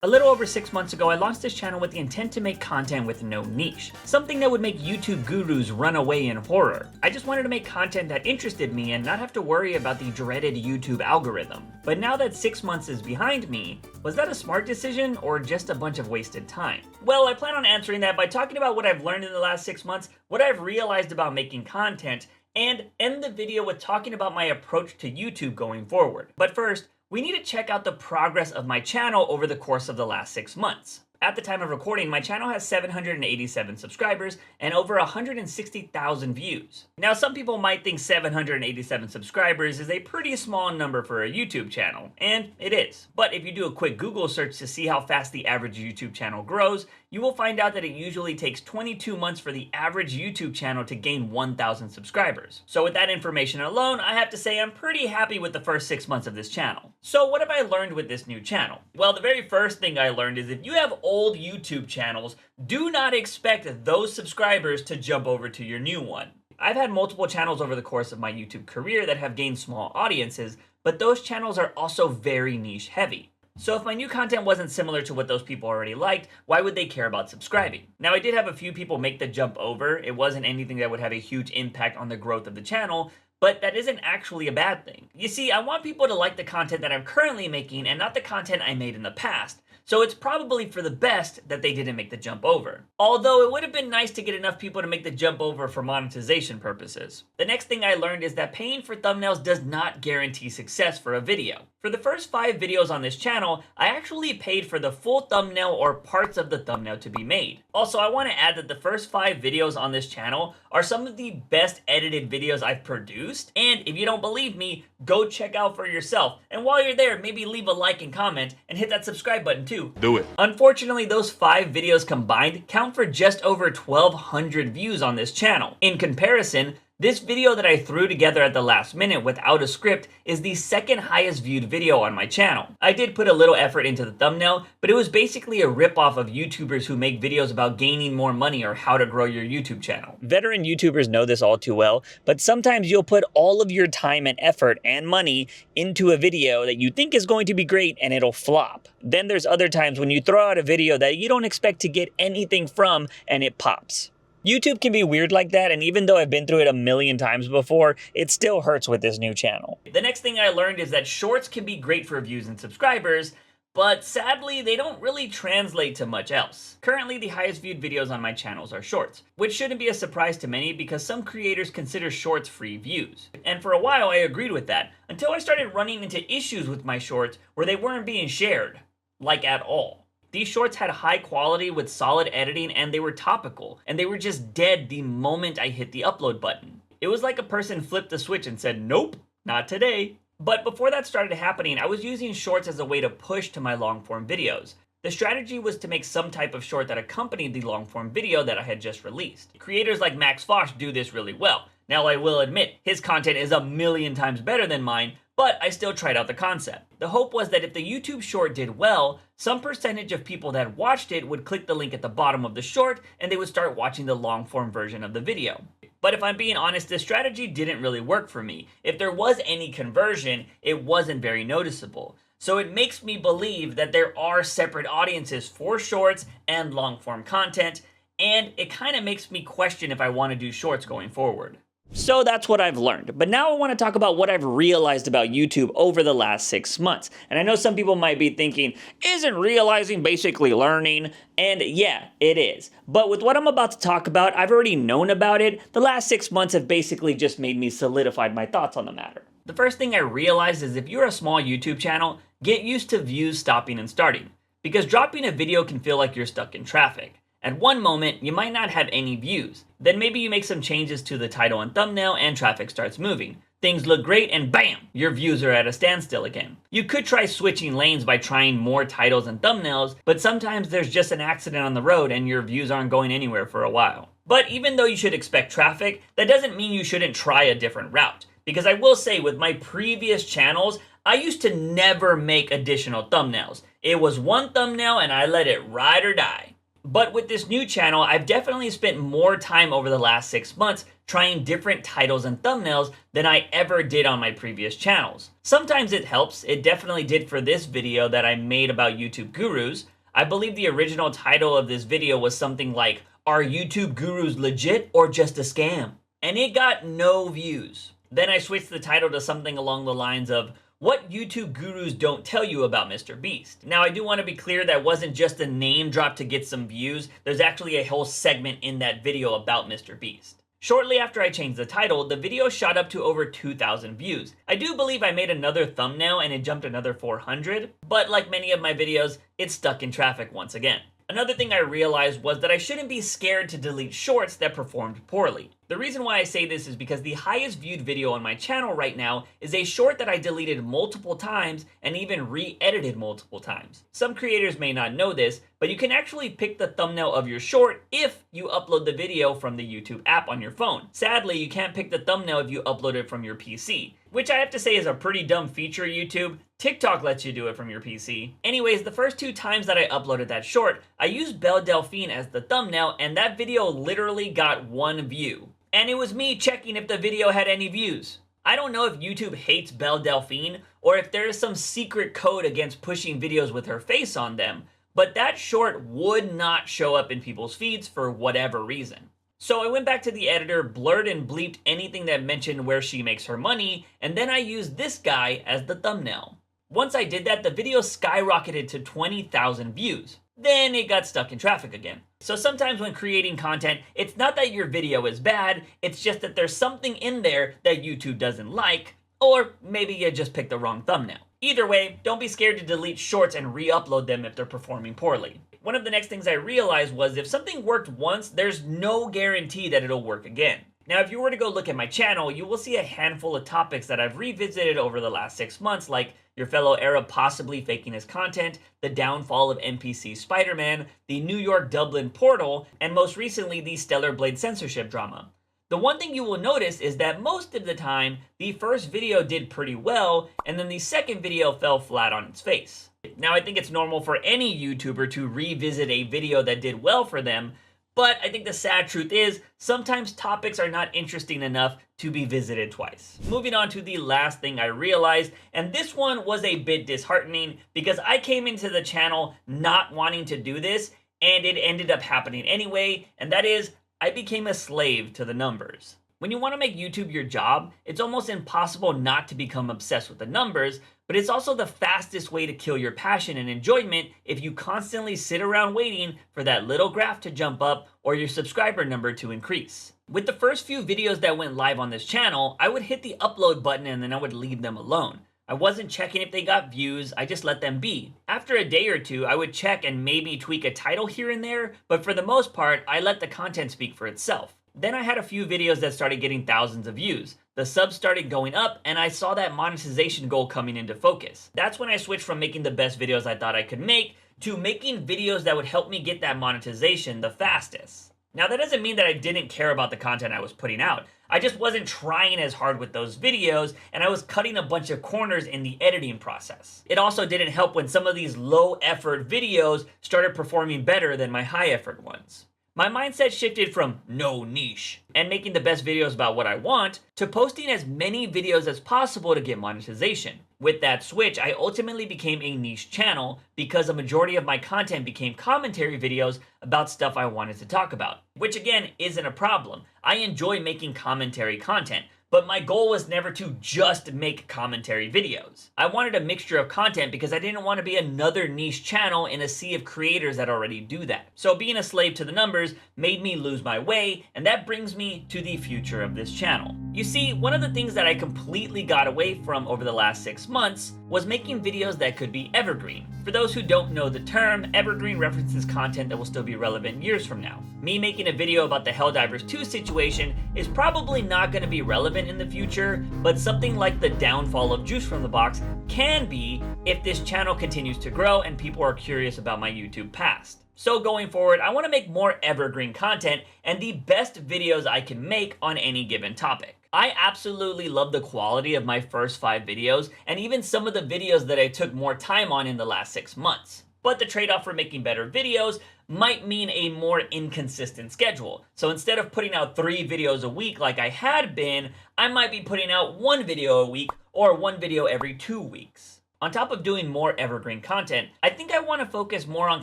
A little over 6 months ago, I launched this channel with the intent to make content with no niche. Something that would make YouTube gurus run away in horror. I just wanted to make content that interested me and not have to worry about the dreaded YouTube algorithm. But now that 6 months is behind me, was that a smart decision or just a bunch of wasted time? Well, I plan on answering that by talking about what I've learned in the last 6 months, what I've realized about making content, and end the video with talking about my approach to YouTube going forward. But first, we need to check out the progress of my channel over the course of the last 6 months. At the time of recording, my channel has 787 subscribers and over 160,000 views. Now, some people might think 787 subscribers is a pretty small number for a YouTube channel, and it is. But if you do a quick Google search to see how fast the average YouTube channel grows, you will find out that it usually takes 22 months for the average YouTube channel to gain 1,000 subscribers. So with that information alone, I have to say I'm pretty happy with the first 6 months of this channel. So what have I learned with this new channel? Well, the very first thing I learned is if you have old YouTube channels, do not expect those subscribers to jump over to your new one. I've had multiple channels over the course of my YouTube career that have gained small audiences, but those channels are also very niche heavy. So if my new content wasn't similar to what those people already liked, why would they care about subscribing? Now, I did have a few people make the jump over. It wasn't anything that would have a huge impact on the growth of the channel, but that isn't actually a bad thing. You see, I want people to like the content that I'm currently making and not the content I made in the past. So it's probably for the best that they didn't make the jump over. Although it would have been nice to get enough people to make the jump over for monetization purposes. The next thing I learned is that paying for thumbnails does not guarantee success for a video. For the first 5 videos on this channel, I actually paid for the full thumbnail or parts of the thumbnail to be made. Also, I want to add that the first 5 videos on this channel are some of the best edited videos I've produced. And if you don't believe me, go check out for yourself. And while you're there, maybe leave a like and comment and hit that subscribe button too. Do it. Unfortunately, those 5 videos combined count for just over 1,200 views on this channel. In comparison, this video that I threw together at the last minute without a script is the second highest viewed video on my channel. I did put a little effort into the thumbnail, but it was basically a ripoff of YouTubers who make videos about gaining more money or how to grow your YouTube channel. Veteran YouTubers know this all too well, but sometimes you'll put all of your time and effort and money into a video that you think is going to be great and it'll flop. Then there's other times when you throw out a video that you don't expect to get anything from and it pops. YouTube can be weird like that, and even though I've been through it a million times before, it still hurts with this new channel. The next thing I learned is that shorts can be great for views and subscribers, but sadly, they don't really translate to much else. Currently, the highest viewed videos on my channels are shorts, which shouldn't be a surprise to many because some creators consider shorts free views. And for a while, I agreed with that, until I started running into issues with my shorts where they weren't being shared, like at all. These shorts had high quality with solid editing and they were topical, and they were just dead the moment I hit the upload button. It was like a person flipped the switch and said, nope, not today. But before that started happening, I was using shorts as a way to push to my long form videos. The strategy was to make some type of short that accompanied the long form video that I had just released. Creators like Max Fosh do this really well. Now, I will admit, his content is a million times better than mine, but I still tried out the concept. The hope was that if the YouTube short did well, some percentage of people that watched it would click the link at the bottom of the short and they would start watching the long form version of the video. But if I'm being honest, this strategy didn't really work for me. If there was any conversion, it wasn't very noticeable. So it makes me believe that there are separate audiences for shorts and long form content, and it kind of makes me question if I want to do shorts going forward. So that's what I've learned. But now I want to talk about what I've realized about YouTube over the last 6 months. And I know some people might be thinking, isn't realizing basically learning? And yeah, it is. But with what I'm about to talk about, I've already known about it. The last 6 months have basically just made me solidified my thoughts on the matter. The first thing I realized is if you're a small YouTube channel, get used to views stopping and starting. Because dropping a video can feel like you're stuck in traffic. At one moment, you might not have any views. Then maybe you make some changes to the title and thumbnail and traffic starts moving. Things look great and bam, your views are at a standstill again. You could try switching lanes by trying more titles and thumbnails, but sometimes there's just an accident on the road and your views aren't going anywhere for a while. But even though you should expect traffic, that doesn't mean you shouldn't try a different route. Because I will say with my previous channels, I used to never make additional thumbnails. It was one thumbnail and I let it ride or die. But with this new channel, I've definitely spent more time over the last 6 months trying different titles and thumbnails than I ever did on my previous channels. Sometimes it helps. It definitely did for this video that I made about YouTube gurus. I believe the original title of this video was something like, "Are YouTube gurus legit or just a scam?" And it got no views. Then I switched the title to something along the lines of, "What YouTube gurus don't tell you about Mr. Beast." Now, I do want to be clear that wasn't just a name drop to get some views. There's actually a whole segment in that video about Mr. Beast. Shortly after I changed the title, the video shot up to over 2,000 views. I do believe I made another thumbnail and it jumped another 400, but like many of my videos, it's stuck in traffic once again. Another thing I realized was that I shouldn't be scared to delete shorts that performed poorly. The reason why I say this is because the highest viewed video on my channel right now is a short that I deleted multiple times and even re-edited multiple times. Some creators may not know this, but you can actually pick the thumbnail of your short if you upload the video from the YouTube app on your phone. Sadly, you can't pick the thumbnail if you upload it from your PC, which I have to say is a pretty dumb feature, YouTube. TikTok lets you do it from your PC. Anyways, the first 2 times that I uploaded that short, I used Belle Delphine as the thumbnail, and that video literally got 1 view. And it was me checking if the video had any views. I don't know if YouTube hates Belle Delphine or if there is some secret code against pushing videos with her face on them, but that short would not show up in people's feeds for whatever reason. So I went back to the editor, blurred and bleeped anything that mentioned where she makes her money, and then I used this guy as the thumbnail. Once I did that, the video skyrocketed to 20,000 views. Then it got stuck in traffic again. So sometimes when creating content, it's not that your video is bad, it's just that there's something in there that YouTube doesn't like, or maybe you just picked the wrong thumbnail. Either way, don't be scared to delete shorts and re-upload them if they're performing poorly. One of the next things I realized was if something worked once, there's no guarantee that it'll work again. Now, if you were to go look at my channel, you will see a handful of topics that I've revisited over the last 6 months, like your fellow Arab possibly faking his content, the downfall of NPC Spider-Man, the New York Dublin portal, and most recently, the Stellar Blade censorship drama. The one thing you will notice is that most of the time, the first video did pretty well, and then the second video fell flat on its face. Now, I think it's normal for any YouTuber to revisit a video that did well for them, but I think the sad truth is, sometimes topics are not interesting enough to be visited twice. Moving on to the last thing I realized, and this one was a bit disheartening because I came into the channel not wanting to do this, and it ended up happening anyway, and that is, I became a slave to the numbers. When you want to make YouTube your job, it's almost impossible not to become obsessed with the numbers, but it's also the fastest way to kill your passion and enjoyment if you constantly sit around waiting for that little graph to jump up or your subscriber number to increase. With the first few videos that went live on this channel, I would hit the upload button and then I would leave them alone. I wasn't checking if they got views, I just let them be. After a day or two, I would check and maybe tweak a title here and there, but for the most part, I let the content speak for itself. Then I had a few videos that started getting thousands of views. The subs started going up and I saw that monetization goal coming into focus. That's when I switched from making the best videos I thought I could make to making videos that would help me get that monetization the fastest. Now that doesn't mean that I didn't care about the content I was putting out. I just wasn't trying as hard with those videos and I was cutting a bunch of corners in the editing process. It also didn't help when some of these low effort videos started performing better than my high effort ones. My mindset shifted from no niche and making the best videos about what I want to posting as many videos as possible to get monetization. With that switch, I ultimately became a niche channel because a majority of my content became commentary videos about stuff I wanted to talk about, which again isn't a problem. I enjoy making commentary content, but my goal was never to just make commentary videos. I wanted a mixture of content because I didn't want to be another niche channel in a sea of creators that already do that. So being a slave to the numbers made me lose my way, and that brings me to the future of this channel. You see, one of the things that I completely got away from over the last 6 months was making videos that could be evergreen. For those who don't know the term, evergreen references content that will still be relevant years from now. Me making a video about the Helldivers 2 situation is probably not going to be relevant in the future, but something like the downfall of Juice from the Box can be if this channel continues to grow and people are curious about my YouTube past. So going forward, I want to make more evergreen content and the best videos I can make on any given topic. I absolutely love the quality of my first 5 videos and even some of the videos that I took more time on in the last 6 months. But the trade-off for making better videos might mean a more inconsistent schedule. So instead of putting out 3 videos a week like I had been, I might be putting out 1 video a week or 1 video every 2 weeks. On top of doing more evergreen content, I think I want to focus more on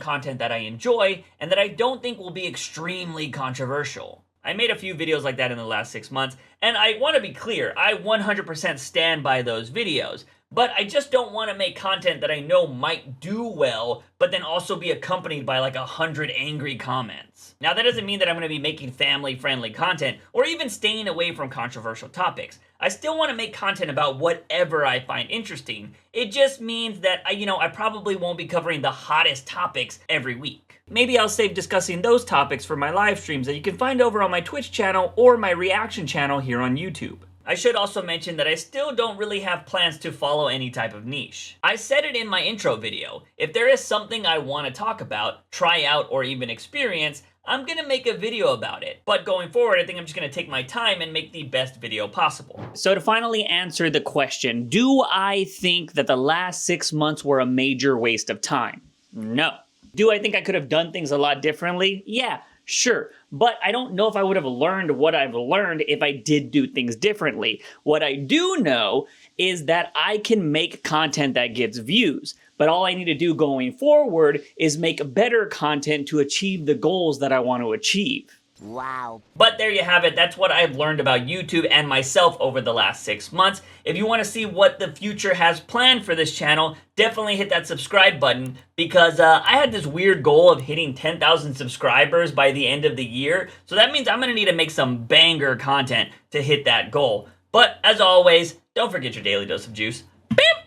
content that I enjoy and that I don't think will be extremely controversial. I made a few videos like that in the last 6 months, and I want to be clear, I 100% stand by those videos. But I just don't want to make content that I know might do well, but then also be accompanied by like 100 angry comments. Now that doesn't mean that I'm going to be making family-friendly content or even staying away from controversial topics. I still want to make content about whatever I find interesting. It just means that I probably won't be covering the hottest topics every week. Maybe I'll save discussing those topics for my live streams that you can find over on my Twitch channel or my reaction channel here on YouTube. I should also mention that I still don't really have plans to follow any type of niche. I said it in my intro video. If there is something I want to talk about, try out, or even experience, I'm gonna make a video about it. But going forward, I think I'm just gonna take my time and make the best video possible. So to finally answer the question, do I think that the last 6 months were a major waste of time? No. Do I think I could have done things a lot differently? Yeah. Sure, but I don't know if I would have learned what I've learned if I did do things differently. What I do know is that I can make content that gets views, but all I need to do going forward is make better content to achieve the goals that I want to achieve. Wow. But there you have it. That's what I've learned about YouTube and myself over the last 6 months. If you want to see what the future has planned for this channel, definitely hit that subscribe button because I had this weird goal of hitting 10,000 subscribers by the end of the year. So that means I'm going to need to make some banger content to hit that goal. But as always, don't forget your daily dose of juice.